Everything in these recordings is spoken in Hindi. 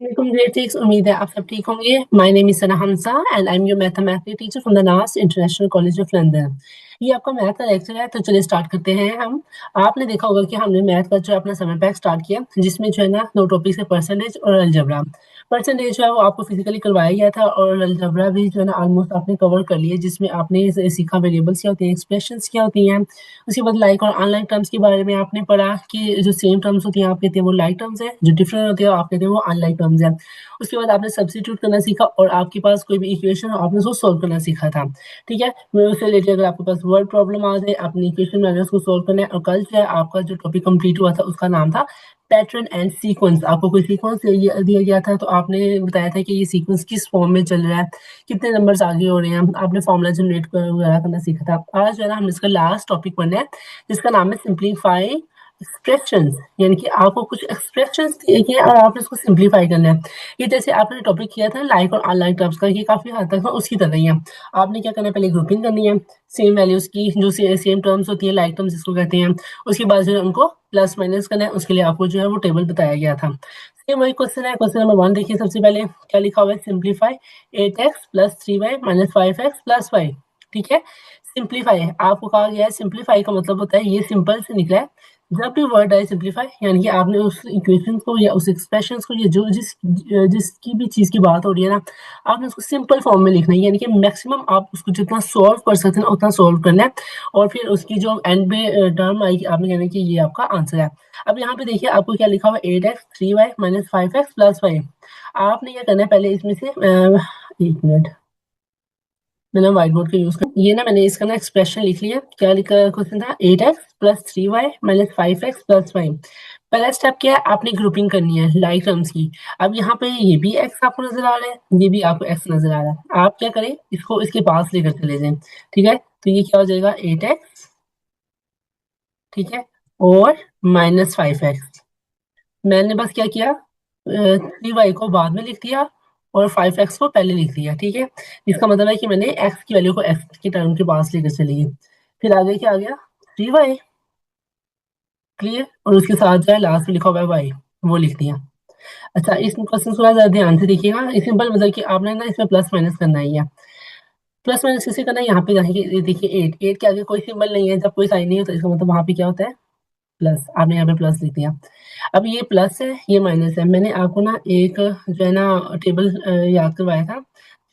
Welcome grade 6 उम्मीद है आप सब ठीक होंगे। My name is Sana Hamsa and I am your mathematics teacher from the NAS international college of London. ये आपका मैथ का लेक्चर है, तो चलिए स्टार्ट करते हैं हम। आपने देखा होगा कि हमने मैथ का जो है अपना समर पैक स्टार्ट किया, जिसमें जो है ना दो टॉपिक्स है, परसेंटेज और अलजेब्रा। परसेंटेज जो है वो आपको फिजिकली करवाया गया था, और अलजेब्रा भी जो है ना ऑलमोस्ट आपने कवर कर लिया, जिसमें आपने सीखा वेरिएबल्स क्या होती हैं, एक्सप्रेशंस क्या होती हैं। उसके बाद लाइक और अनलाइक टर्म्स के बारे में आपने पढ़ा कि जो सेम टर्म्स होती हैं आप कहते हैं वो लाइक टर्म्स है, जो डिफरेंट होती है आप कहते हैं वो अनलाइक टर्म्स है। उसके बाद आपने सब्स्टिट्यूट करना सीखा, और आपके पास कोई भी इक्वेशन हो आपने उसको सोल्व करना सीखा था। ठीक है, मैं उससे रिलेटेड अगर आपके पास वर्ड प्रॉब्लम आ जाए, अपनी इक्वेशन में उसको सोल्व करना है। और कल जो है आपका जो टॉपिक कंप्लीट हुआ था उसका नाम था पैटर्न एंड सीक्वेंस। आपको कोई सीक्वेंस दिया गया था, तो आपने बताया था कि ये सीक्वेंस किस फॉर्म में चल रहा है, कितने नंबर्स आगे हो रहे हैं। आपने फॉर्मूला जनरेट वगैरह करना सीखा था। आज जो है ना हम इसका लास्ट टॉपिक पढ़ना है, जिसका नाम है सिंप्लीफाई एक्सप्रेशंस। यानी कि आपको कुछ एक्सप्रेशंस दिए गए और आपने उसको सिंप्लीफाई करना है। ये जैसे आपने टॉपिक किया था लाइक और अनलाइक टर्म्स का, ये काफी हद तक ना उसकी तरह ही है। आपने क्या करना है, पहले ग्रुपिंग करनी है सेम वैल्यूज की, जो सेम टर्म्स होती है, लाइक टर्म्स जिसको कहते हैं। उसके बाद जो है उनको प्लस माइनस करना है, उसके लिए आपको जो है वो टेबल बताया गया था। सेम वही क्वेश्चन है। क्वेश्चन नंबर 1 देखिए, सबसे पहले क्या लिखा हुआ है, simplify 8x plus 3y minus 5x plus y. ठीक है, सिंप्लीफाई है, आपको कहा गया है सिंप्लीफाई का मतलब होता है, ये सिंपल से निकला है। जब भी वर्ड आए सिंप्लीफाई, यानी कि आपने उस इक्वेशन को या उस एक्सप्रेशन को, या जो जिसकी भी चीज की बात हो रही है ना, आपने उसको सिंपल फॉर्म में लिखना है। यानी कि मैक्सिमम आप उसको जितना सॉल्व कर सकते हैं ना उतना सॉल्व करना है। और फिर उसकी जो एंड में टर्म आएगी, आपने कहना है कि ये आपका आंसर है। अब यहाँ पे देखिए आपको क्या लिखा हुआ है, 8x 3y minus 5x plus 5। आपने क्या करना है, पहले इसमें से एक मिनट, मैंने व्हाइट बोर्ड का यूज कर, ये ना मैंने इसका ना एक्सप्रेशन लिख लिया। क्या लिखा क्वेश्चन था, 8x plus 3y minus 5x plus 5। पहला स्टेप क्या है, आपने ग्रुपिंग करनी है लाइक टर्म्स की। अब यहाँ पे ये भी x आपको नजर आ रहा है, ये भी आपको x नजर आ रहा है। आप क्या करें, इसको इसके पास लेकर चले जाएं। ठीक है, तो ये क्या हो जाएगा, 8x, ठीक है, और माइनस 5x। मैंने बस क्या किया, 3y को बाद में लिख दिया और 5x को पहले लिख दिया। ठीक है, इसका मतलब है कि मैंने x की वैल्यू को x के टर्म के पास लेकर चली गई। फिर आगे क्या आ गया, 3y, क्लियर, और उसके साथ जो है लास्ट में लिखा हुआ है y, वो लिख दिया। अच्छा, इस क्वेश्चन को जरा ध्यान से देखिएगा। इस सिंपल मतलब कि आपने ना इसमें प्लस माइनस करना ही है। प्लस माइनस किसे करना है, यहाँ पे देखिए 8, 8 के आगे कोई सिंबल नहीं है, जब कोई साइन नहीं होता इसका मतलब वहां पे क्या होता है, प्लस। आपने यहाँ पे प्लस लिख दिया। अब ये प्लस है, ये माइनस है। मैंने आपको ना एक जो है ना टेबल याद करवाया था,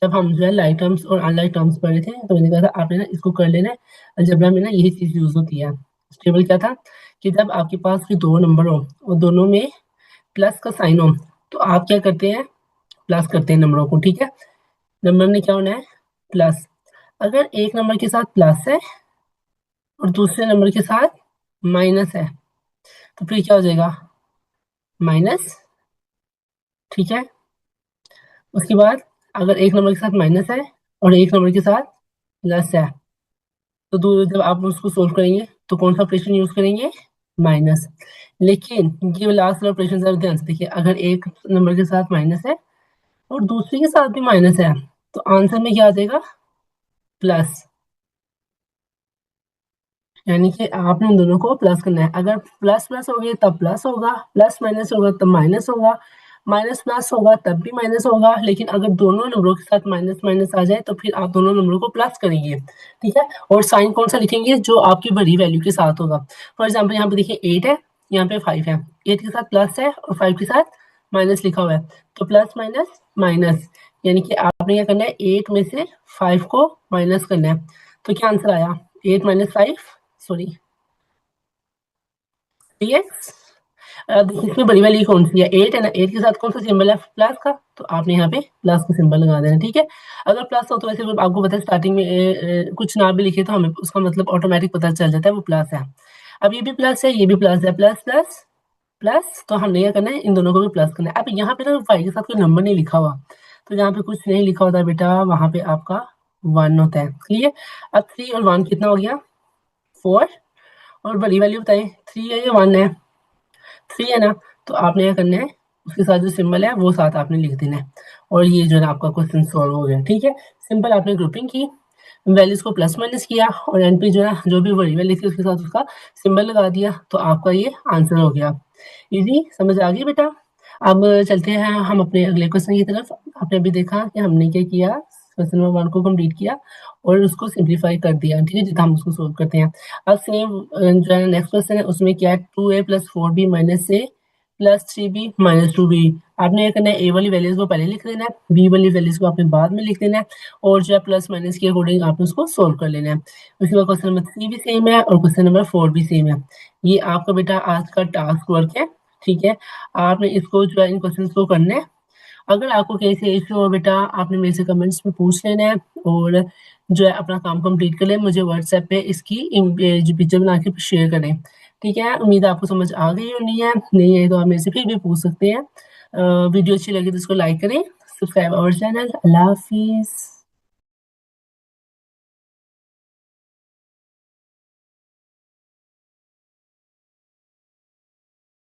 जब हम जो है लाइक टर्म्स और अनलाइक टर्म्स पढ़े थे, तो मैंने कहा था आपने ना इसको कर लेना है। अलजेब्रा में ना यही चीज यूज होती है। टेबल क्या था कि जब आपके पास कोई दो नंबर हो और दोनों में प्लस का साइन हो, तो आप क्या करते हैं, प्लस करते हैं नंबरों को। ठीक है, नंबर में क्या होना है, प्लस। अगर एक नंबर के साथ प्लस है और दूसरे नंबर के साथ माइनस है, तो फिर क्या हो जाएगा, माइनस। ठीक है, उसके बाद अगर एक नंबर के साथ माइनस है और एक नंबर के साथ प्लस है, तो जब आप उसको सोल्व करेंगे तो कौन सा ऑपरेशन यूज करेंगे, माइनस। लेकिन ये लास्ट वाला ऑपरेशन जरा ध्यान से देखिए, अगर एक नंबर के साथ माइनस है और दूसरे के साथ भी माइनस है, तो आंसर में क्या आ जाएगा, प्लस। यानी कि आपने उन दोनों को प्लस करना है। अगर प्लस प्लस हो गए तब प्लस होगा, प्लस माइनस होगा तब माइनस होगा, माइनस प्लस होगा तब भी माइनस होगा। लेकिन अगर दोनों नंबरों के साथ माइनस माइनस आ जाए, तो फिर आप दोनों नंबरों को प्लस करेंगे। ठीक है, और साइन कौन सा लिखेंगे, जो आपकी बड़ी वैल्यू के साथ होगा। फॉर एग्जाम्पल यहाँ पे देखिए 8 है, यहाँ पे 5 है। 8 के साथ प्लस है और 5 के साथ माइनस लिखा हुआ है, तो प्लस माइनस माइनस। यानी कि आपने क्या करना है, 8 में से 5 को माइनस करना है। तो क्या आंसर आया, 8 माइनस 5, सॉरी, 3x। देखिए इसमें बड़ी वाली कौन सी है, 8 है ना, 8 के साथ कौन सा सिंबल है, प्लस का, तो आपने यहाँ पे प्लस का सिंबल लगा देना। ठीक है, अगर प्लस हो तो वैसे आपको पता है स्टार्टिंग में कुछ ना भी लिखे तो हमें उसका मतलब ऑटोमेटिक पता चल जाता है वो प्लस है। अब ये भी प्लस है, ये भी प्लस है, प्लस प्लस प्लस, तो हमने क्या करना है, इन दोनों को भी प्लस करना है। अब यहाँ पे ना फाइव के साथ कोई नंबर नहीं लिखा हुआ, तो जहाँ पे कुछ नहीं लिखा होता बेटा, वहां पे आपका 1 होता है। क्लियर, अब 3 और 1 कितना हो गया, 4। और बड़ी वैल्यू बताएं, 3 है या 1 है, 3 है ना, तो आपने क्या करना है, उसके साथ जो सिंबल है वो साथ आपने लिख देना है। और ये जो है ना आपका क्वेश्चन सॉल्व हो गया। ठीक है, सिंपल, आपने ग्रुपिंग की, वैल्यूज को प्लस माइनस किया, और एंड पे जो है जो भी बड़ी वैल्यू थी उसके साथ उसका सिंबल लगा दिया, तो आपका ये आंसर हो गया। इजी, समझ आ गई बेटा। अब चलते हैं हम अपने अगले क्वेश्चन की तरफ। आपने अभी देखा कि हमने क्या किया, क्वेश्चन नंबर 1 को कंप्लीट किया और उसको सिंप्लीफाई कर दिया, ठीक है, जितना हम उसको सोल्व करते हैं। अब सेम जो है नेक्स्ट क्वेश्चन है, उसमें क्या है, 2a + 4b - a + 3b - 2b। आपने ये करना है, ए वाली वैल्यूज को पहले लिख देना है, बी वाली वैल्यूज को आपने बाद में लिख देना है, और जो है प्लस माइनस के अकॉर्डिंग आपने उसको सोल्व कर लेना है। उसके बाद क्वेश्चन नंबर 3 भी सेम है और क्वेश्चन नंबर 4 भी सेम है। ये आपका बेटा आज का टास्क वर्क है, ठीक है। आपने इसको जो है इन क्वेश्चंस को करना है। अगर आपको कहीं से इश्यू हो बेटा, आपने मेरे से कमेंट्स में पूछ लेना है और जो है अपना काम कंप्लीट कर लें, मुझे व्हाट्सएप पे इसकी जो पिक्चर बना के शेयर करें, ठीक है। उम्मीद है आपको समझ आ गई होनी है, नहीं है तो आप मेरे से फिर भी पूछ सकते हैं। वीडियो अच्छी लगी तो इसको लाइक करें, सब्सक्राइब आवर चैनल। अल्लाह हाफिज़।